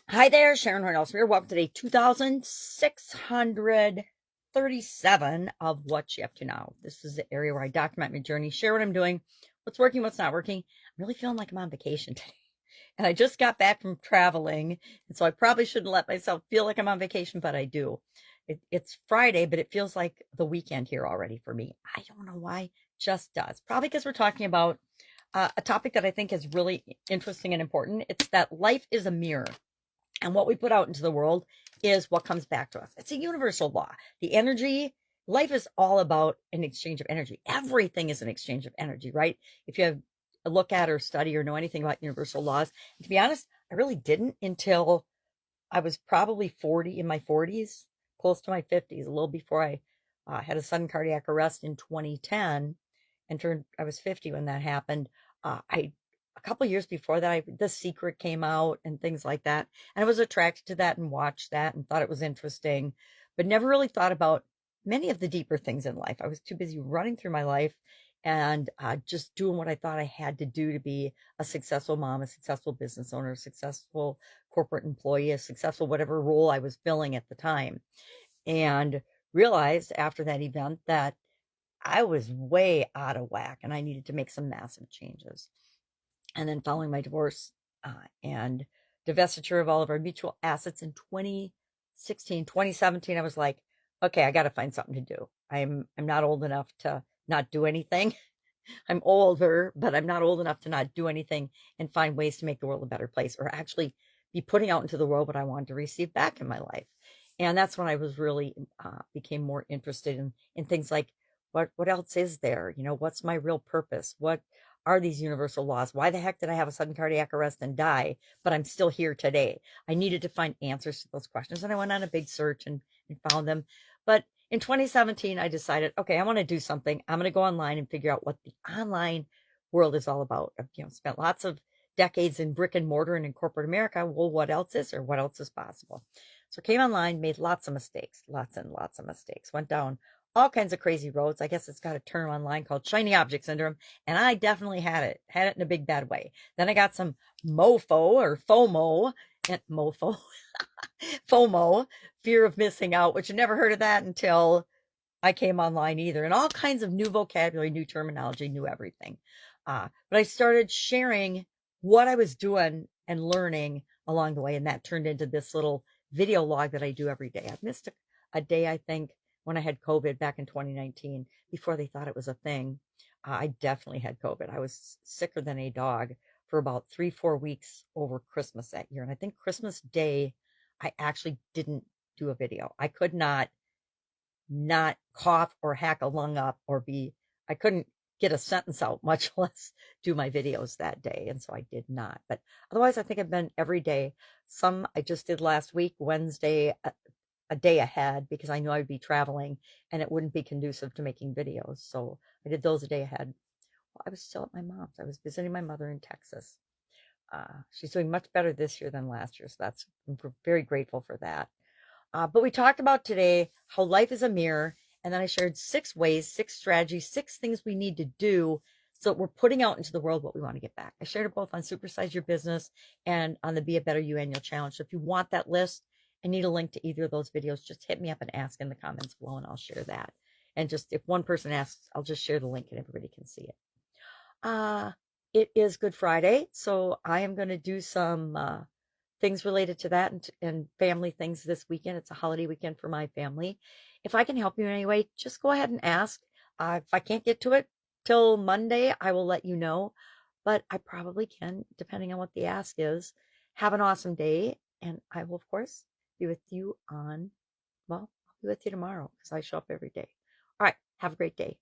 Hi there, Sharon Horne-Ellstrom here. Welcome to day 2637 of What You Up To Now. This is the area where I document my journey, share what I'm doing, what's working, what's not working. I'm really feeling like I'm on vacation today. And I just got back from traveling, and so I probably shouldn't let myself feel like I'm on vacation, but I do. It's Friday, but it feels like the weekend here already for me. I don't know why, just does. Probably because we're talking about a topic that I think is really interesting and important. It's that life is a mirror. And what we put out into the world is what comes back to us. It's a universal law. The energy, life is all about an exchange of energy. Everything is an exchange of energy, right? If you have a look at or study or know anything about universal laws, to be honest, I really didn't until I was probably 40 in my 40s, close to my 50s, a little before I had a sudden cardiac arrest in 2010 and I was 50 when that happened. I a couple of years before that, The Secret came out and things like that. And I was attracted to that and watched that and thought it was interesting, but never really thought about many of the deeper things in life. I was too busy running through my life and just doing what I thought I had to do to be a successful mom, a successful business owner, a successful corporate employee, a successful whatever role I was filling at the time. And realized after that event that I was way out of whack and I needed to make some massive changes. And then following my divorce and divestiture of all of our mutual assets in 2016, 2017, I was like, okay, I got to find something to do. I'm not old enough to not do anything. I'm older, but I'm not old enough to not do anything and find ways to make the world a better place or actually be putting out into the world what I wanted to receive back in my life. And that's when I was really became more interested in things like what else is there? You know, what's my real purpose? What are these universal laws? Why the heck did I have a sudden cardiac arrest and die, but I'm still here today? I needed to find answers to those questions, and I went on a big search and found them. But in 2017, I decided, okay, I want to do something. I'm going to go online and figure out what the online world is all about. I've, spent lots of decades in brick and mortar and in corporate America. Well, what else is there? What else is possible? So I came online, made lots of mistakes, lots and lots of mistakes, went down all kinds of crazy roads. I guess it's got a term online called shiny object syndrome. And I definitely had it in a big bad way. Then I got some mofo or FOMO and mofo, FOMO, fear of missing out, which I never heard of that until I came online either, and all kinds of new vocabulary, new terminology, new everything. But I started sharing what I was doing and learning along the way, and that turned into this little video log that I do every day. I've missed a day, I think, when I had COVID back in 2019, before they thought it was a thing. I definitely had COVID. I was sicker than a dog for about 3, 4 weeks over Christmas that year. And I think Christmas Day, I actually didn't do a video. I could not cough or hack a lung up I couldn't get a sentence out, much less do my videos that day. And so I did not. But otherwise, I think I've been every day. Some I just did last week, Wednesday, a day ahead because I knew I would be traveling and it wouldn't be conducive to making videos. So I did those a day ahead. Well, I was still at my mom's. I was visiting my mother in Texas. She's doing much better this year than last year. So I'm very grateful for that. But we talked about today how life is a mirror. And then I shared 6 ways, 6 strategies, 6 things we need to do so that we're putting out into the world what we want to get back. I shared it both on Supersize Your Business and on the Be a Better You annual challenge. So if you want that list and need a link to either of those videos, just hit me up and ask in the comments below and I'll share that. And just if one person asks, I'll just share the link and everybody can see it. Uh, it is Good Friday, so I am going to do some things related to that and family things this weekend. It's a holiday weekend for my family. If I can help you in any way, just go ahead and ask. If I can't get to it till Monday, I will let you know, but I probably can, depending on what the ask is. Have an awesome day, and I will, of course, be with you I'll be with you tomorrow because I show up every day. All right, have a great day.